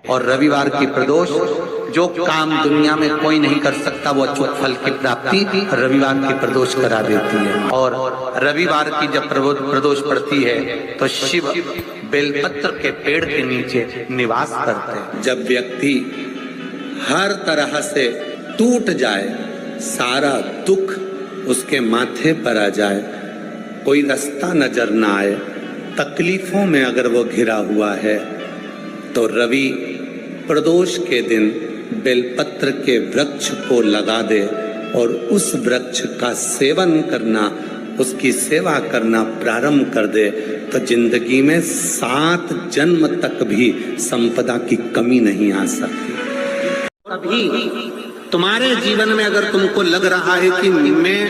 और रविवार की प्रदोष, जो काम दुनिया में कोई नहीं कर सकता वो अचूक फल की प्राप्ति रविवार की प्रदोष करा देती है। और रविवार की जब प्रदोष पड़ती है तो शिव बेलपत्र के पेड़ के नीचे निवास करते हैं। जब व्यक्ति हर तरह से टूट जाए, सारा दुख उसके माथे पर आ जाए, कोई रास्ता नजर ना आए, तकलीफों में अगर वो घिरा हुआ है, तो रवि प्रदोष के दिन बेलपत्र के वृक्ष को लगा दे और उस वृक्ष का सेवन करना, उसकी सेवा करना प्रारंभ कर दे, तो जिंदगी में 7 जन्म तक भी संपदा की कमी नहीं आ सकती। अभी तुम्हारे जीवन में अगर तुमको लग रहा है कि मैं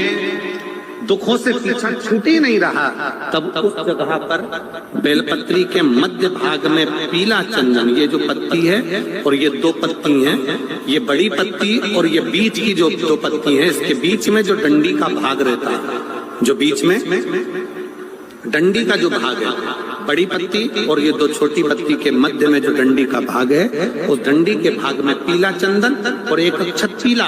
दुखों से पीछा छूट ही नहीं रहा, तब उस जगह पर बेलपत्री के मध्य भाग में पीला चंदन, ये जो पत्ती है और ये 2 पत्ती हैं, ये बड़ी पत्ती और ये बीच की जो 2 पत्ती हैं, इसके बीच में जो डंडी का भाग रहता है, जो बीच में डंडी का जो भाग है, बड़ी पत्ती और ये 2 छोटी पत्ती के मध्य में जो डंडी का भाग है, उस डंडी के भाग में पीला चंदन और एक अक्षत पीला।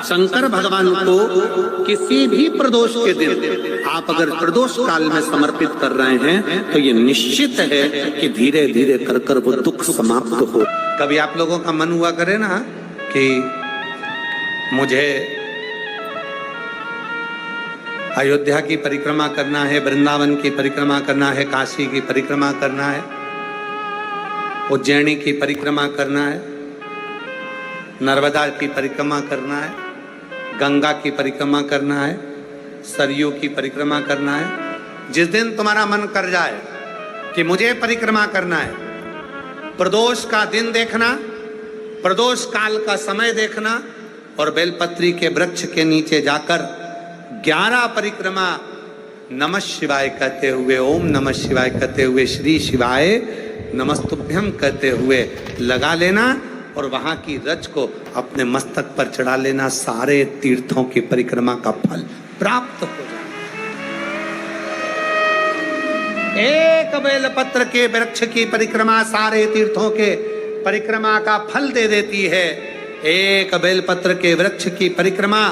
शंकर भगवान को किसी भी प्रदोष के दिन आप अगर प्रदोष काल में समर्पित कर रहे हैं तो ये निश्चित है कि धीरे धीरे कर कर वो दुख समाप्त हो। कभी आप लोगों का मन हुआ करे ना कि मुझे अयोध्या की परिक्रमा करना है, वृंदावन की परिक्रमा करना है, काशी की परिक्रमा करना है, उज्जैनी की परिक्रमा करना है, नर्मदा की परिक्रमा करना है, गंगा की परिक्रमा करना है, सरयू की परिक्रमा करना है। जिस दिन तुम्हारा मन कर जाए कि मुझे परिक्रमा करना है, प्रदोष का दिन देखना, प्रदोष काल का समय देखना और बेलपत्री के वृक्ष के नीचे जाकर 11 परिक्रमा नमः शिवाय कहते हुए, ओम नमः शिवाय कहते हुए, श्री शिवाय नमस्तुभ्यम कहते हुए लगा लेना और वहां की रज को अपने मस्तक पर चढ़ा लेना। सारे तीर्थों की परिक्रमा का फल प्राप्त हो जाए। एक बेलपत्र के वृक्ष की परिक्रमा सारे तीर्थों के परिक्रमा का फल दे देती है। एक बेलपत्र के वृक्ष की परिक्रमा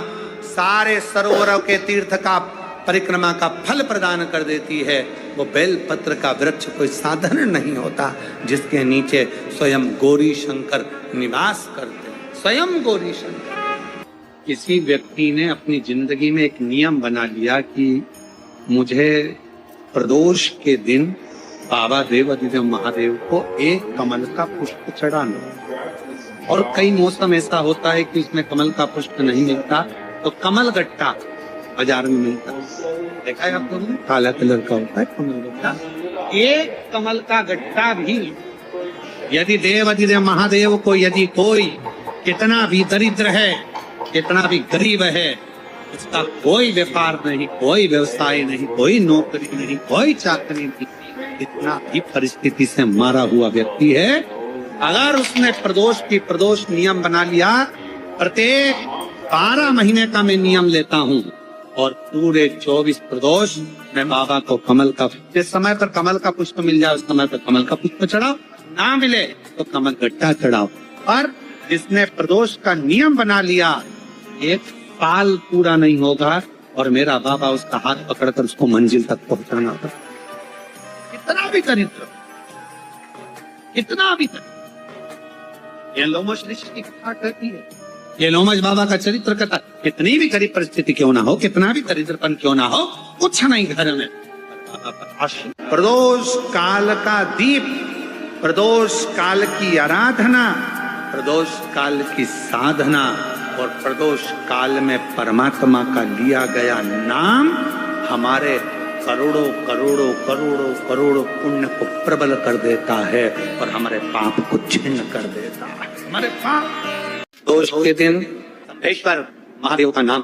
सारे सरोवरों के तीर्थ का परिक्रमा का फल प्रदान कर देती है। वो बेलपत्र का वृक्ष कोई साधारण नहीं होता, जिसके नीचे स्वयं गौरी शंकर निवास करते हैं। स्वयं गौरी शंकर। किसी व्यक्ति ने अपनी जिंदगी में एक नियम बना लिया कि मुझे प्रदोष के दिन बाबा देवाधिदेव महादेव को एक कमल का पुष्प चढ़ाना। और कई मौसम ऐसा होता है कि उसमें कमल का पुष्प नहीं मिलता, तो कमल गट्टा बाजार में मिलता है। देखा है आपको, काला कलर का होता है कमल गट्टा। एक कमल का गट्टा भी यदि देवाधिदेव महादेव को, यदि कोई कितना भी दरिद्र है, कितना भी गरीब है, उसका कोई व्यापार नहीं, कोई व्यवसाय नहीं, कोई नौकरी नहीं, कोई चाकरी नहीं, इतना भी परिस्थिति से मारा हुआ व्यक्ति है, अगर उसने प्रदोष नियम बना लिया, प्रत्येक 12 महीने का मैं नियम लेता हूँ और पूरे 24 प्रदोष मैं बाबा को कमल का, जिस समय पर कमल का पुष्प मिल जाए उस समय पर कमल का पुष्प चढ़ाओ, ना मिले तो कमल गट्टा चढ़ाओ। और जिसने प्रदोष का नियम बना लिया, एक साल पूरा नहीं होगा और मेरा बाबा उसका हाथ पकड़कर उसको मंजिल तक पहुंचाना होगा। इतना भी दरिद्र, इतना भी दरिद्र। ये लोमश ऋषि की कथा कहती है, ये लोमश बाबा का चरित्र कथा। कितनी भी गरीब परिस्थिति क्यों ना हो, कितना भी दरिद्रपन क्यों ना हो, कुछ नहीं घर में। प्रदोष काल का दीप, प्रदोष काल की आराधना, प्रदोष काल की साधना और प्रदोष काल में परमात्मा का लिया गया नाम हमारे करोड़ों करोड़ों करोड़ों करोड़ों पुण्य को प्रबल कर देता है और हमारे पाप को छिन्न कर देता है। हमारे पाप प्रदोष के दिन एक बार महादेव का नाम,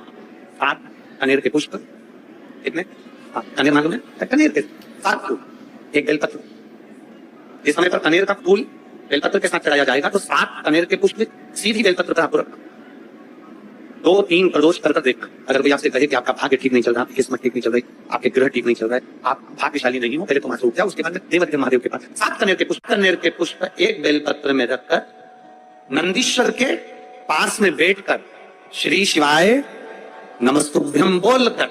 7 कनेर के पुष्प, कितने? कनेर मालूम है? कनेर के 7 फूल, एक बेलपत्र। जिस समय पर कनेर का फूल बेलपत्र के साथ चढ़ाया जाएगा तो 7 कनेर के पुष्प सीधी बेलपत्र पर आपको रखना। 2-3 प्रदोष कर देख। अगर कोई आपसे कहे कि आपका भाग्य ठीक नहीं चल रहा, आपकी किस्मत ठीक नहीं चल रही, आपके ग्रह ठीक नहीं चल रहा है, आप भाग्यशाली नहीं हो, पहले तो वहां से उठ जाओ। उसके बाद देवदेव महादेव के पास 7 कनेर के पुष्प एक बेलपत्र में रखकर नंदीश्वर के पास में बैठकर श्री शिवाय नमस्तुभ्यम बोलकर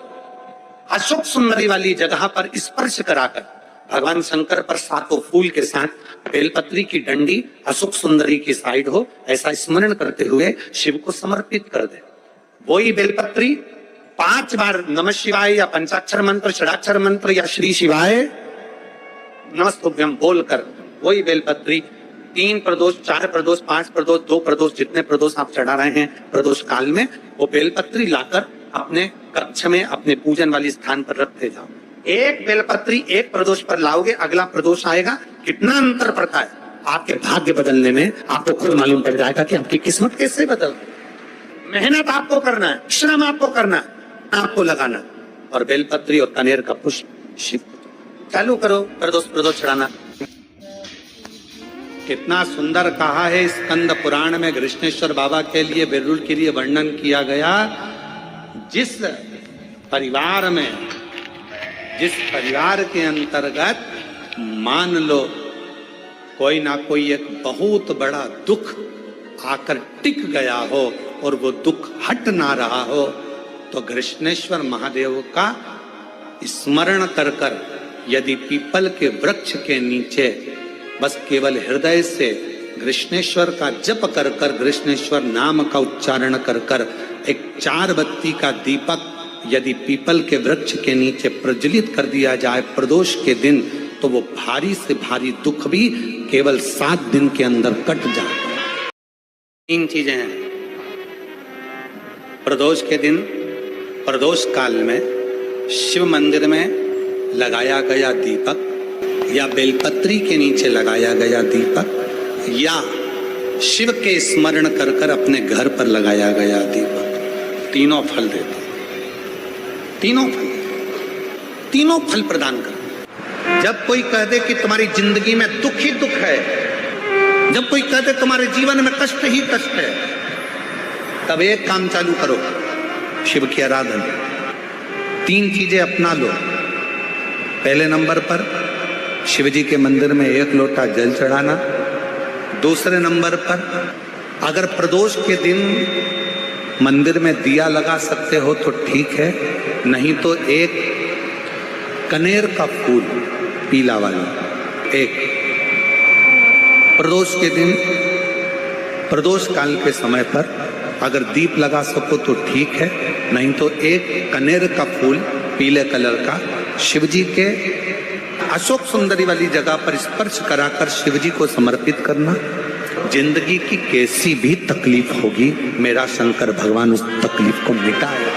अशोक सुंदरी वाली जगह पर स्पर्श कराकर भगवान शंकर पर 7 फूल के साथ बेलपत्री की डंडी अशोक सुंदरी की साइड हो, ऐसा स्मरण करते हुए शिव को समर्पित कर दे। वही बेलपत्री 5 बार नमः शिवाय या पंचाक्षर मंत्र, षडाक्षर मंत्र या श्री शिवाय नमस्तुभ्यम बोलकर वही बेलपत्री 3 प्रदोष, 4 प्रदोष, 5 प्रदोष, 2 प्रदोष, जितने प्रदोष आप चढ़ा रहे हैं प्रदोष काल में, वो बेलपत्री लाकर अपने कक्ष में अपने पूजन वाली स्थान पर रखते जाओ। एक बेलपत्री एक प्रदोष पर लाओगे, अगला प्रदोष आएगा, कितना अंतर पड़ता है आपके भाग्य बदलने में, आपको खुद मालूम पड़ जाएगा कि आपकी किस्मत कैसे बदल। मेहनत आपको करना है, श्रम आपको करना है, आपको लगाना, और बेलपत्री और कनेर का पुष्प शिव चालू करो प्रदोष चढ़ाना। कितना सुंदर कहा है स्कंद पुराण में कृष्णेश्वर बाबा के लिए बिरुल के लिए वर्णन किया गया। जिस परिवार के अंतर्गत मान लो कोई ना कोई एक बहुत बड़ा दुख आकर टिक गया हो और वो दुख हट ना रहा हो, तो कृष्णेश्वर महादेव का स्मरण कर कर यदि पीपल के वृक्ष के नीचे बस केवल हृदय से कृष्णेश्वर का जप कर कर, कृष्णेश्वर नाम का उच्चारण कर कर एक 4 बत्ती का दीपक यदि पीपल के वृक्ष के नीचे प्रज्वलित कर दिया जाए प्रदोष के दिन, तो वो भारी से भारी दुख भी केवल 7 दिन के अंदर कट जाए। 3 चीजें हैं। प्रदोष के दिन, प्रदोष काल में शिव मंदिर में लगाया गया दीपक, या बेलपत्री के नीचे लगाया गया दीपक, या शिव के स्मरण कर कर अपने घर पर लगाया गया दीपक, तीनों फल देते, तीनों फल प्रदान कर। जब कोई कह दे कि तुम्हारी जिंदगी में दुख ही दुख है, जब कोई कह दे तुम्हारे जीवन में कष्ट ही कष्ट है, तब एक काम चालू करो, शिव की आराधना। 3 चीजें अपना लो। पहले नंबर पर शिव जी के मंदिर में 1 लोटा जल चढ़ाना। दूसरे नंबर पर अगर प्रदोष के दिन मंदिर में दिया लगा सकते हो तो ठीक है, नहीं तो एक कनेर का फूल पीला वाला, एक प्रदोष के दिन, प्रदोष काल के समय पर अगर दीप लगा सको तो ठीक है, नहीं तो एक कनेर का फूल पीले कलर का शिव जी के अशोक सुंदरी वाली जगह पर स्पर्श कराकर शिव जी को समर्पित करना। जिंदगी की कैसी भी तकलीफ होगी, मेरा शंकर भगवान उस तकलीफ को मिटाएगा।